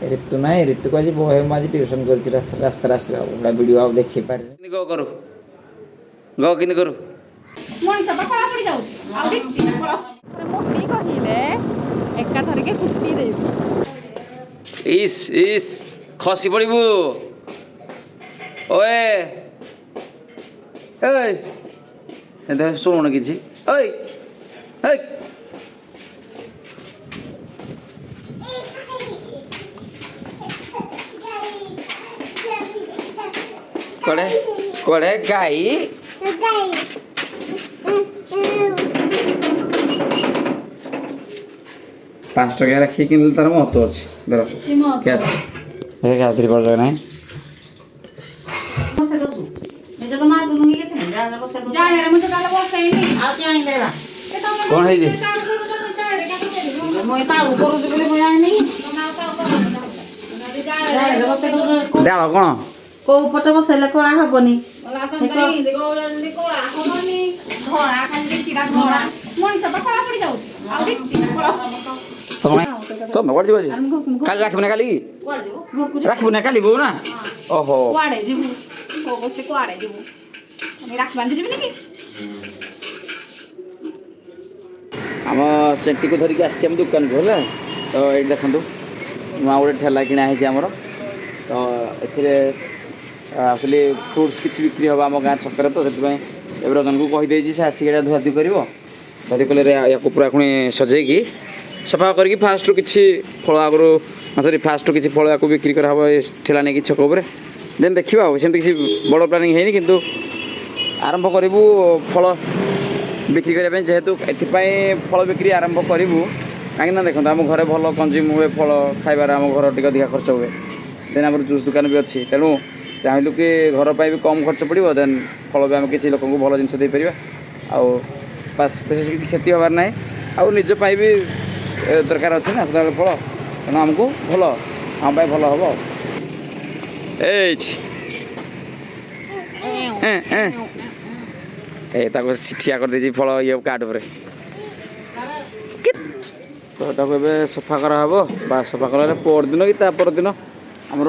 ऋतु ना ऋतु को आज बहे मुझे ट्यूशन कर रास्ता आसला बड़ा वीडियो आप देखी पारे गो करू गो कि करू ମଣିଷ ତ କଳା ପଡ଼ି ଯାଉଛି ଆଉ ଦେଖି ମୋଟି କହିଲେ ଏକାଥରକେ କୁଟି ଦେବି ଇସ୍ ଇସ୍ ଖସି ପଡ଼ିବୁ ଓଏ ଏଇ ଏତେ ଶୁଣୁନ କିଛି ଓଇ ଏଇ କୁଆଡ଼େ କୁଆଡ଼େ ଗାଈ 5 टका रखी किनले तार महत्व अछि धर कैच हे गाछ धरि पड़ जाय नै बसे दछु ए तो मा तू लंगी के छे जा बसे दछु जा रे मुझे काले बसे नहीं आ ते आई देला कोन है जे মই তাও করু বলে মই আই नहीं डाल कोन को पटे बसेले कोळा हबनी मला तो नाही देखो जल्दी कोळा हबनी धोळा खाली सिरा धोळा मଣିଷ ତ କଳା ପଡ଼ି ଯାଉଛି ଆଉ ଦେଖି କଳା तो मैं वर्दी बजी काल राखबने काली କୁଆଡ଼େ ଯିବୁ ଘରକୁ राखबने काली बो ना ओहो କୁଆଡ଼େ ଯିବୁ କୋ ବसे କୁଆଡ଼େ ଯିବୁ ଆମେ ରାଖି ବାନ୍ଧି ଯିବି କି हम चेंटी को धरिक आसी हम दुकान को है तो ये देखु नुआ गोटे ठेला किना है आमर तो एक्चुअली फ्रुट्स किसी बिक्री हम आम गाँ छक तो से रजन को कहीदे से आसिक धुआधुई कर धुआधुई कले या पूरा पुणी सजेकी सफा करके फास्ट किसी फल आगु सरी फास्ट किसी फल या बिक्री कर ठेला नहीं छक देन देखा सेमती किसी बड़ प्लानिंग है किंतु आरंभ करूँ फल बिक्री करने जेहेतु एपाई फल बिक्री आरंभ करूँ कहीं देखो आम घर भल कंज्यूम हुए फल खाइबार आम घर टे अधिका खर्च हुए देन आम जूस दुकान भी अच्छी तेणु चाहलु कि घर पर भी कम खर्च पड़ो देन फल भी आम किसी लोक भल जिन देपर आस विशेष किसी क्षति हबार ना आउ निजपाई भी दरकार अच्छे ना सदा फल तेणु आमको भल आम भल हम ठिया कर दे फल ये कार्ड पर तो सफा कराब बा सफा कला पर दिन कि पर दिन आमर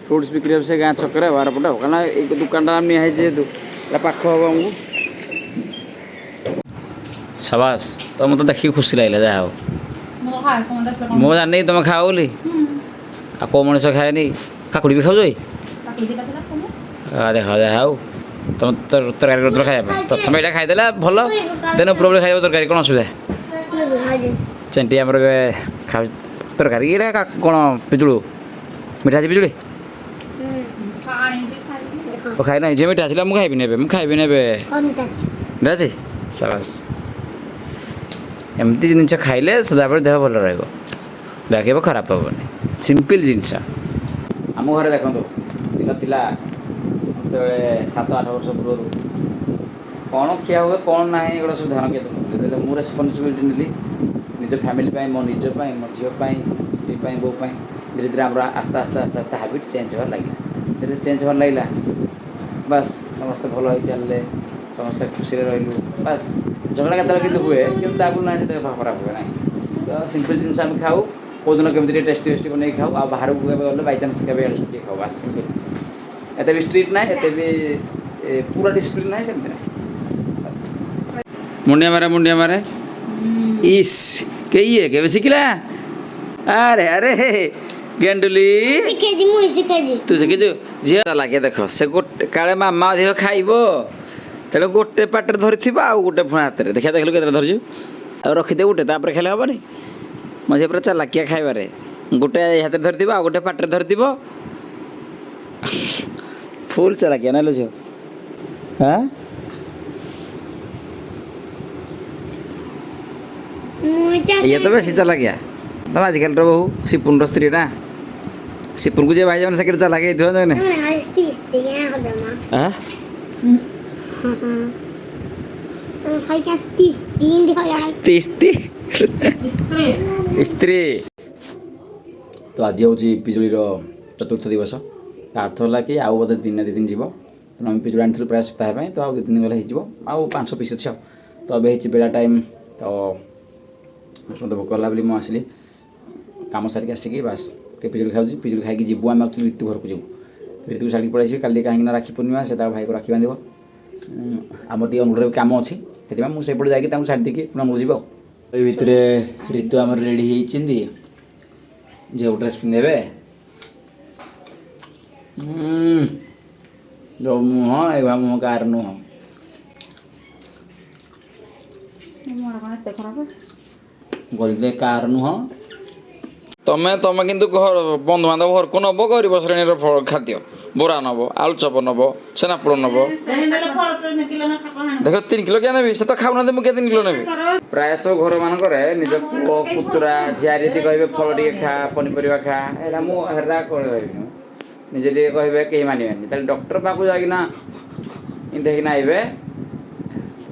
फ्रुट्स बिक्री से गाँ छकरे 12 पट कारण एक दुकान निहाई जेहेतु पाख हम आमको शाबाश तो मतलब देखिए खुशी लगे जहाँ मो जानी तुम खाओ बोली आ कौ मनीष खाएनी काकुड़ी भी खाऊ देख जहाँ तुम तरकारी कर खाया प्रथम यहाँ खाईदे भल देन उपरबे खाइब तरकारी कौन असुविधा चेंटी आमर खा तरकारी ये कौन पिजुड़ मिठा अच्छे पिजुड़ी खाई ना जे मिठा आसा मुझे खाइबी ने मिठा अच्छे शाबाश एमती जिन खाइले सदाबले देह भल रखिए खराब हेनी सिंपल जिनस आम घर देखो दिन था जो 7-8 वर्ष पूर्व कौन खिया हुए कौन ना एगुड़ा सब ध्यान किए दूसरे मुझे रेस्पन्सिबिलिटी नेली निज फैमिली मो निजपाई मो झीपाई स्त्री बो धीरे धीरे आम आस्ते आस्ते आस्ते आस्ते हाबिट चेंज होगा लगे धीरे चेंज होगा लगे बास समस्ते भल हो चलिए समस्ते खुशी रही बास झगड़ा केत हुए कि ना से खराब हुए ना तो सिंपल जिन आम खाऊ कौ दिन केमी टेस्टी टेस्टी बन खाऊ आ बाहर को गले बै चान्स के खाऊ बास सिंपल एते भी स्ट्रीट ना एते भी पूरा डिसिप्लिन ना सेमती ना मुंडिया मारे इस के ये के शिखला अरे अरे गेंडुली तू शिखिचु झी लगे देख से गोटे काले मामा अधिक खाइब तेणु गोटे पाटे धरी आ गोटे पुणी हाथ में देखा देखल के धरचु आ रखिदे गोटे तापर खेले हेनी मझे पूरा चालाकिया खाइबारे गोटे हाथ में धरी आ गोटे पाटे धरी फुल चालाकिया ना झील हाँ ये तो बेसी चालाकिया तुम आजिकल तो बहु सिपुन स्त्री ना सिपुन को जे भाई जाने से चालाकिया थो ना स्त्री तो आज हूँ पिजुड़ी चतुर्थ दिवस अर्थ है कि आउ बोधे दिन 2 दिन जीव तेना आम पिजुड़ी आनी प्राय सप्ताह तो आउ 2 दिन गले हो 5 पीस अच्छे तो अब बेला टाइम तो मत भोक कला मुझे आसली कम सारिक आसिक बास ଟିକେ ପିଜୁଳି ଖାଉଛି ପିଜୁଳି ଖାଇକି ଯିବୁ ଆମେ ଆକ୍ଚୁଆଲି ଋତୁ ଘରକୁ ଯିବୁ ଋତୁକୁ ଛାଡ଼ିକି ପଳେଇ ଆସିବି କାଲି କାହିଁକିନା ରାକ୍ଷୀ ପୂର୍ଣ୍ଣିମା ସେ ତାଙ୍କ ଭାଇକୁ ରାକ୍ଷୀ ବାନ୍ଧିବ ଆମର ଟିକେ ଅନୁଗୁଳରେ କାମ ଅଛି ସେଥିପାଇଁ ମୁଁ ସେପଟେ ଯାଇକି ତାଙ୍କୁ ଛାଡ଼ି ଦେଇକି ପୁଣି ଅନୁଗୁଳ ଯିବି ଆଉ ଏଇ ଭିତରେ ଋତୁ ଆମର ରେଡ଼ି ହେଇଛନ୍ତି ଝିଅ ଡ୍ରେସ୍ ପିନ୍ଧେବେ ଯେଉଁ ମୁହଁ ଏଇଭଳିଆ ମୁହଁ କାହାର ନୁହଁ ଗରିବ କାହାର ନୁହଁ ତମେ କିନ୍ତୁ ଘର ବନ୍ଧୁବାନ୍ଧବ ଘରକୁ ନେବ ଗରିବ ଶ୍ରେଣୀର ଖାଦ୍ୟ ବରା ନେବ ଆଳୁଚପ ନେବ ଛେନାପୋଡ଼ ନେବ ଦେଖ 3 କିଲୋ କିଆ ନେବି ସେ ତ ଖାଉନାହାନ୍ତି ମୁଁ କିଏ 3 କିଲୋ ନେବି ପ୍ରାୟ ସବୁ ଘରମାନଙ୍କରେ ନିଜ ପୁଅ ପୁତୁରା ଝିଆରୀ ଯଦି କହିବେ ଫଳ ଟିକେ ଖା ପନିପରିବା ଖା ଏଇଟା ମୁଁ ହେରା କହିବିନି ନିଜେ ଟିକେ କହିବେ କେହି ମାନିବେନି ତାହେଲେ ଡକ୍ଟର ପାଖକୁ ଯାଇକିନା ଏମିତି ହେଇକିନା ଆଇବେ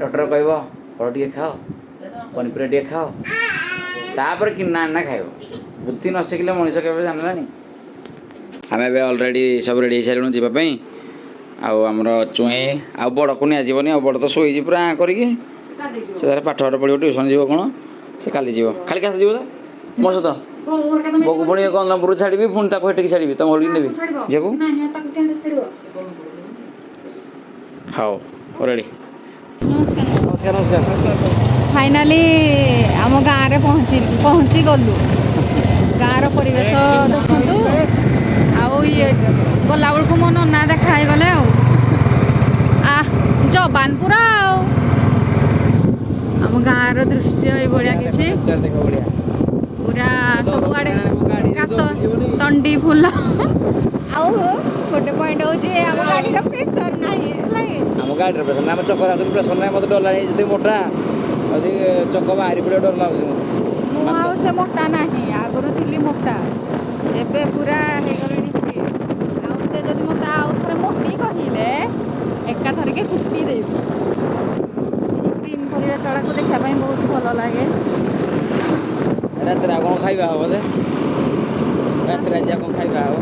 ଡକ୍ଟର କହିବ ଫଳ ଟିକେ ଖାଅ ପନିପରିବା ଟିକେ ଖାଅ ତାପରେ କିଣା ଆଣିନା ଖାଇବ ବୁଦ୍ଧି ନ ଶିଖିଲେ ମଣିଷ କେବେ ଜାଣିଲାନି ଆମେ ଏବେ ଅଲରେଡ଼ି ସବୁ ରେଡ଼ି ହେଇସାରିଲୁଣି ଯିବା ପାଇଁ ଆଉ ଆମର ଚୁଇଁ ଆଉ ବଡ଼କୁ ନିଆଯିବନି ଆଉ ବଡ଼ ତ ଶୋଇଛି ପୁରା କରିକି ସେ ତାର ପାଠ ପଢ଼ିବ ଟ୍ୟୁସନ୍ ଯିବ କ'ଣ ସେ କାଲି ଯିବ ଖାଲି କାହା ଯିବ ମୋ ସହିତ ବୋଉକୁ ପୁଣି କ'ଣ ନମ୍ବରରୁ ଛାଡ଼ିବି ପୁଣି ତାକୁ ହେଠିକି ଛାଡ଼ିବି ତମ ଘରକୁ ନେବି ଝିଅକୁ ହଉ ରେଡ଼ି ନମସ୍କାର ନମସ୍କାର ଫାଇନାଲି ଆମ ଗାଁରେ ପହଞ୍ଚି ଗଲୁ ଗାଁର ପରିବେଶ ଦେଖନ୍ତୁ ଆଉ ଇଏ ଗଲାବେଳକୁ ମୋ ନନା ଦେଖା ହେଇଗଲେ ଆଉ ଜବାନ ପୁରା ଆଉ ଆମ ଗାଁର ଦୃଶ୍ୟ ଏଇଭଳିଆ କିଛି ପୁରା ସବୁଆଡ଼େ ଘାସ ତଣ୍ଡି ଫୁଲ ଆଉ ଗୋଟେ ପଏଣ୍ଟ ହେଉଛି ଆମ ଗାଡ଼ିର ପ୍ରେସର ନାହିଁ ହେଲା ଆମ ଗାଡ଼ିର ପ୍ରେସର ନାହିଁ ଆମ ଚକର ଆସୁନି ପ୍ରେସର ନାହିଁ ମୋତେ ଡର ଲାଗେ ଯଦି ମୋଟା ଯଦି ଚକ ବାହାରି ପଡ଼ିବ ଡର ଲାଗୁଛି ମୁଁ ଆଉ ସେ ମୋଟା ନାହିଁ ଆଗରୁ ଥିଲି ମୋଟା ଏବେ ପୁରା ହେଇଗଲେଣି ଆଉ ସେ ଯଦି ମୋତେ ଆଉ ଥରେ ମୋଟି କହିଲେ ଏକାଥରକେ କୁଟି ଦେବି ଗ୍ରୀନ୍ ପରିବେଶ ଗୁଡ଼ାକୁ ଦେଖିବା ପାଇଁ ବହୁତ ଭଲ ଲାଗେ ରାତିରେ ଆଉ କ'ଣ ଖାଇବା ହେବ ଯେ ରାତିରେ ଆଜି ଆଉ କ'ଣ ଖାଇବା ହେବ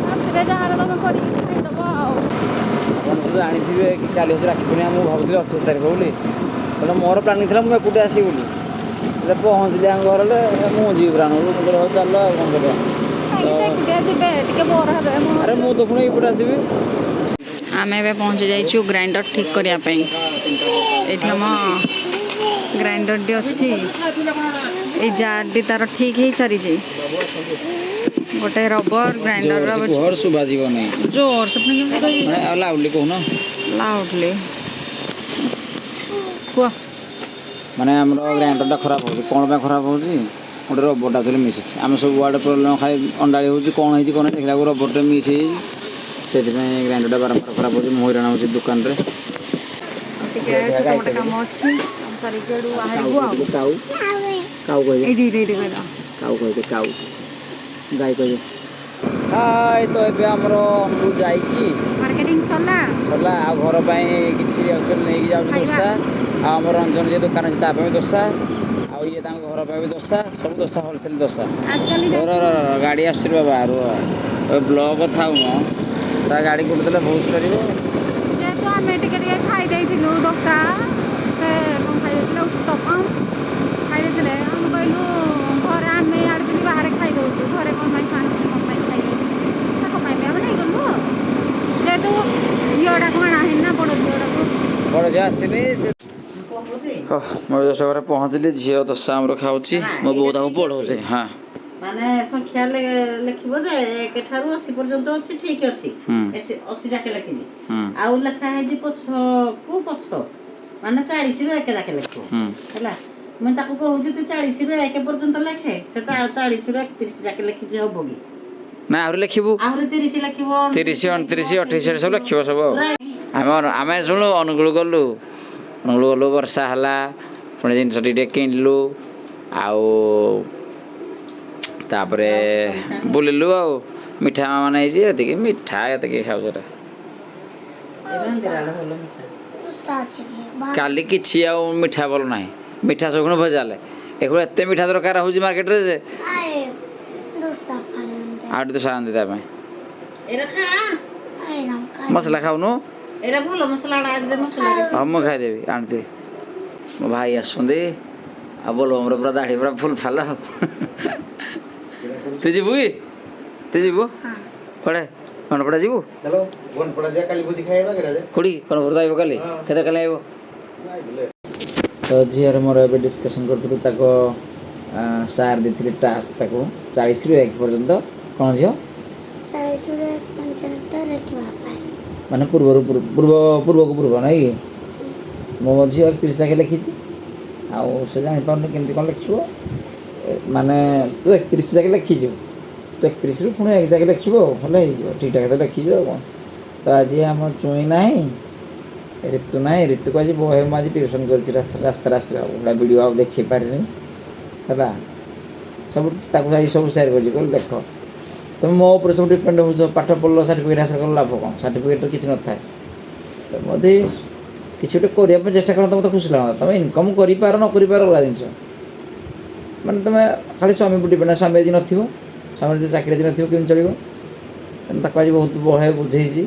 ରାତିରେ ଯାହାହେଲେ ତମେ କରିକି ଖାଇଦେବ ଆଉ ଆପଣ ତ ଜାଣିଥିବେ କି କାଲି ହେଉଛି ରାକ୍ଷୀ ପୂର୍ଣ୍ଣିମା ମୁଁ ଭାବୁଥିଲି 28 ତାରିଖ ବୋଲି ତେଣୁ ମୋର ପ୍ଲାନିଂ ଥିଲା ମୁଁ ଏକୁଟିଆ ଆସିବି ବୋଲି ହେଲେ ପହଞ୍ଚିଲି ଆମ ଘରେ ମୁଁ ଯିବି ପ୍ରାଣରୁ ମୁଁ କହିଲି ହଉ ଚାଲ ଆଉ କ'ଣ କରିବା ଏକୁଟିଆ ଯିବେ ଟିକେ ବୋର ହେବେ ଆରେ ମୁଁ ତ ପୁଣି ଏଇପଟେ ଆସିବି ଆମେ ଏବେ ପହଞ୍ଚି ଯାଇଛୁ ଗ୍ରାଇଣ୍ଡର ଠିକ୍ କରିବା ପାଇଁ ଏଇଠି ଆମ ଗ୍ରାଇଣ୍ଡରଟି ଅଛି ଏଇ ଜାର୍ଟି ତାର ଠିକ୍ ହେଇସାରିଛି ଗୋଟେ ରବର ଗ୍ରାଇଣ୍ଡର ଶୁଭାଯିବ ନାହିଁ ଜୋର ସେ ପୁଣି କେମିତି କହିବି ଆଉ ଲାଉଡଲି କହୁନ ଲାଉଡଲି କୁହ ମାନେ ଆମର ଗ୍ରାଇଣ୍ଡରଟା ଖରାପ ହେଉଛି କ'ଣ ପାଇଁ ଖରାପ ହେଉଛି ଗୋଟେ ରବରଟା ଥିଲେ ମିସ୍ ଅଛି ଆମେ ସବୁ ଆଡ଼େ ପ୍ରୋବ୍ଲେମ୍ ଖାଲି ଅଣ୍ଡାଳି ହେଉଛି କ'ଣ ହେଇଛି କ'ଣ ନାହିଁ ଦେଖିଲାକୁ ରବରଟା ମିସ୍ ହେଇଯାଇଛି ସେଥିପାଇଁ ଗ୍ରାଇଣ୍ଡରଟା ବାରମ୍ବାର ଖରାପ ହେଉଛି ମୁଁ ହଇରାଣ ହେଉଛି ଦୋକାନରେ ଟିକେ ଛୋଟ ମୋଟ କାମ ଅଛି ସାରିକି ଏଠୁ ବାହାରିବୁ ଆଉ କାଉ କହିବେ ଏଇଠି କହିଲ କାଉ କହିବେ କାଉ ଗାଈ କହିବେ ହାଇ ତ ଏବେ ଆମର ଅନୁଗୁଳ ଯାଇକି ମାର୍କେଟିଂ ସରିଲା ଆଉ ଘର ପାଇଁ କିଛି ଆକ୍ଚୁଆଲି ନେଇକି ଯାଉଛି ଦୋସା ଆଉ ଆମର ରଞ୍ଜନ ଯେ ଦୋକାନ ଅଛି ତା ପାଇଁ ବି ଦୋସା ଆଉ ଇଏ ତାଙ୍କ ଘର ପାଇଁ ବି ଦୋସା ସବୁ ଦୋସା ହୋଲସେଲ୍ ଦୋସା ଗାଡ଼ି ଆସୁଛି ବାବା ବ୍ଲକ୍ ଥାଉନ ତା ଗାଡ଼ି କୋଉଠି ଦେଲେ ଭୁସ୍ କରିବ ଯେହେତୁ ଆମେ ଟିକେ ଖାଇ ଦେଇଥିଲୁ ଦୋସା କ'ଣ ଖାଇ ଦେଇଥିଲେ ଉତ୍ତମ ଖାଇ ଦେଇଥିଲେ ଆମେ କହିଲୁ ଘରେ ଆମେ ଆଡ଼େ ଦିନ ବାହାରେ ଖାଇଦେଉଛୁ ଘରେ କ'ଣ ପାଇଁ ଖାଇଦେଉଛୁ ତାଙ୍କ ପାଇଁ ବି ଆମେ ନେଇଗଲୁ ଯେହେତୁ ଝିଅଟାକୁ ଆଣାହେନି ନା ବଡ଼ ଝିଅ ଆସିନି ସେ ମୋ ଦୋସା ଘରେ ପହଞ୍ଚିଲି ଝିଅ ଦୋସା ଆମର ଖାଉଛି ମୋ ବୋଉ ତାକୁ ପଢ଼ଉଛି ହଁ ମାନେ ସଂଖ୍ୟା ଲେଖିବ ଯେ 1 ଠାରୁ 80 ପର୍ଯ୍ୟନ୍ତ ଅଛି ଠିକ ଅଛି 80 ଯାକେ ଲେଖିଛି ଆଉ ଲେଖା ହେଇଛି ପଛକୁ ପଛ ମାନେ 40 ରୁ 1 ଯାକେ ଲେଖିବ ହେଲା ମୁଁ ତାକୁ କହୁଛି ତୁ 40 ରୁ 1 ପର୍ଯ୍ୟନ୍ତ ଲେଖେ ସେ ତ 40 ରୁ 31 ଯାକେ ଲେଖିଛି ହବ କି ନା ଆହୁରି ଲେଖିବୁ ଆହୁରି 30 ଲେଖିବ 30 29 28 ସବୁ ଲେଖିବ ସବୁ ଆମେ ଶୁଣୁ ଅନୁଗୁଳ ଗଲୁ ବର୍ଷା ହେଲା ପୁଣି ଜିନିଷ ଟିକେ କିଣିଲୁ ଆଉ ତାପରେ ବୁଲିଲୁ ଆଉ ମିଠା ମାନେ ହେଇଛି ଏତିକି ମିଠା ଏତିକି ଖାଉଛୁ କାଲି କିଛି ଆଉ ମିଠା ଭଲ ନାହିଁ ମିଠା ସବୁ ଭଜାଲେ ଏଗୁলো ଏତେ ମିଠା ଦରକାର ହେଉଛି ମାର୍କେଟରେ ଯେ ଆଉ ଟିକେ ଦୋସା ଆଣିದೆ ତା ପାଇଁ ମସଲା ଖାଉନୁ ହଁ ମୁଁ ଖାଇଦେବି ଆଣିଛି ମୋ ଭାଇ ଆସୁଛନ୍ତି ଆଉ ବୋଲ ଆମର ପୁରା ଦାଢ଼ି ପୁରା ଫୁଲ ଫାଲ ତୁ ଯିବୁ କି ତୁ ଯିବୁ ହଁ କୁଆଡ଼େ ମନପଡ଼ା ଯିବୁ चलो वन पड़ा जा काली भोजी खाइबा के राजा କୋଉଠି କ'ଣ ଘରକୁ ଆଇବ କାଲି ହଁ। କେତେ କାଲି ଆଇବ ତ ଝିଅର ମୋର ଏବେ ଡିସ୍କସନ୍ କରୁଥିଲୁ ତାକୁ ସାର୍ ଦେଇଥିଲେ ଟାସ୍କ ତାକୁ 40ରୁ 1 ପର୍ଯ୍ୟନ୍ତ କ'ଣ ଝିଅ ମାନେ ପୂର୍ବକୁ ପୂର୍ବ ନାଇଁ କି ମୋ ଝିଅ 31 ଯାକେ ଲେଖିଛି ଆଉ ସେ ଜାଣିପାରୁନି କେମିତି କ'ଣ ଲେଖିବ ମାନେ ତୁ 31 ଯାକେ ଲେଖିଛୁ ତୁ 31ରୁ ପୁଣି 1 ଯାକେ ଲେଖିବ ଆଉ ଭଲ ହେଇଯିବ ଠିକ୍ଠାକ୍ ତ ଲେଖିଯିବ ଆଉ କ'ଣ ତ ଆଜି ଆମର ଚୁଇଁ ନାହିଁ ଋତୁ ନାହିଁ ଋତୁକୁ ଆଜି ବହେ ମୁଁ ଆଜି ଟ୍ୟୁସନ୍ କରିଛି ରାସ୍ତାରେ ଆସିଲା ଗୁଡ଼ା ଭିଡ଼ିଓ ଆଉ ଦେଖେଇ ପାରିନି ହେଲା ସବୁ ତାକୁ ଆଜି ସବୁ ସେୟାର କରିଛି କହିଲି ଦେଖ ତୁମେ ମୋ ଉପରେ ସବୁ ଡିପେଣ୍ଡ ହେଉଛ ପାଠ ପଢ଼ିଲ ସାର୍ଟିଫିକେଟ୍ ହାସଲ କଲ ଲାଭ କ'ଣ ସାର୍ଟିଫିକେଟ୍ରେ କିଛି ନଥାଏ ତ ମୋତେ କିଛି ଗୋଟେ କରିବା ପାଇଁ ଚେଷ୍ଟା କର ମୋତେ ଖୁସି ଲାଗନ୍ତା ତୁମେ ଇନକମ୍ କରିପାର ନ କରିପାର ଅଲଗା ଜିନିଷ ମାନେ ତୁମେ ଖାଲି ସ୍ୱାମୀ ଉପରେ ଡିପେଣ୍ଡ ସ୍ୱାମୀ ଆଜି ନଥିବ ସ୍ୱାମୀ ଯଦି ଚାକିରି ଆଜି ନଥିବ କେମିତି ଚଳିବ ତେଣୁ ତାକୁ ଆଜି ବହୁତ ବହେ ବୁଝେଇଛି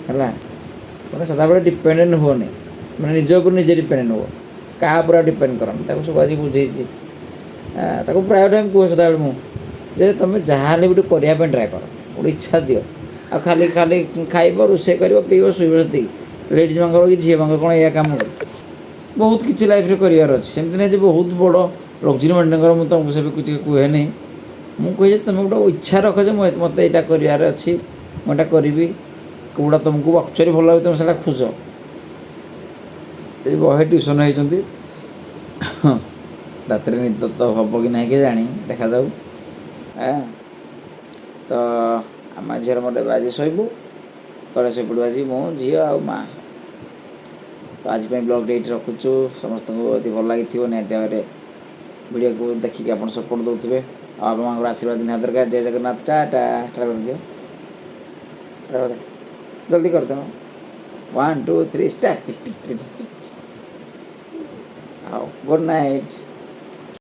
ହେଲା ମାନେ ସଦାବେଳେ ଡିପେଣ୍ଡେଣ୍ଟ ହୁଅନି ମାନେ ନିଜ ଉପରେ ନିଜେ ଡିପେଣ୍ଡେଣ୍ଟ ହୁଅ କାହା ଉପରେ ଆଉ ଡିପେଣ୍ଡ କରନି ତାକୁ ସବୁ ଆଜି ବୁଝେଇଛି ତାକୁ ପ୍ରାୟ ଟାଇମ୍ କୁହେ ସଦାବେଳେ ମୁଁ ଯେ ତୁମେ ଯାହା ହେଲେ ବି ଗୋଟେ କରିବା ପାଇଁ ଟ୍ରାଏ କର ଗୋଟେ ଇଚ୍ଛା ଦିଅ ଆଉ ଖାଲି ଖାଲି ଖାଇବ ରୋଷେଇ କରିବ ପିଇବ ଶୋଇବ ସେତିକି ଲେଡ଼ିଜ୍ ମାନଙ୍କର କି ଝିଅ ମାନଙ୍କର କ'ଣ ଏଇଆ କାମ କରେ ବହୁତ କିଛି ଲାଇଫ୍ରେ କରିବାର ଅଛି ସେମିତି ନାହିଁ ଯେ ବହୁତ ବଡ଼ ଲକ୍ଜରୀ ମେଣ୍ଟେନଙ୍କର ମୁଁ ତୁମକୁ ସେବେ କିଛି କୁହେନି ମୁଁ କୁହେ ଯେ ତୁମେ ଗୋଟେ ଇଚ୍ଛା ରଖ ଯେ ମୋତେ ଏଇଟା କରିବାର ଅଛି ମୁଁ ଏଇଟା କରିବି କେଉଁଟା ତୁମକୁ ଆକ୍ଚୁଆଲି ଭଲ ଲାଗୁଛି ତୁମେ ସେଇଟା ଖୋଜ ଏଇ ବହେ ଟ୍ୟୁସନ୍ ହେଇଛନ୍ତି ରାତିରେ ନିଦ ତ ହେବ କି ନାହିଁ କେଜାଣି ଦେଖାଯାଉ ତ ଆମ ଝିଅର ମୋର ଏବେ ଆଜି ଶୋଇବୁ ତଳେ ଶୋଇପଡ଼ିବୁ ଆଜି ମୁଁ ଝିଅ ଆଉ ମା ତ ଆଜି ପାଇଁ ବ୍ଲଗ୍ଟି ଏଇଠି ରଖୁଛୁ ସମସ୍ତଙ୍କୁ ଯଦି ଭଲ ଲାଗିଥିବ ନିହାତି ଭାବରେ ଭିଡ଼ିଓକୁ ଦେଖିକି ଆପଣ ସପୋର୍ଟ ଦେଉଥିବେ ଆଉ ଆପଣଙ୍କର ଆଶୀର୍ବାଦ ନିହାତି ଦରକାର ଜୟ ଜଗନ୍ନାଥ ଟାଟା ଝିଅ ଜଲ୍ଦି କରିଦେବ 1 2 3 ଷ୍ଟାର୍ଟ ହଉ ଗୁଡ୍ ନାଇଟ୍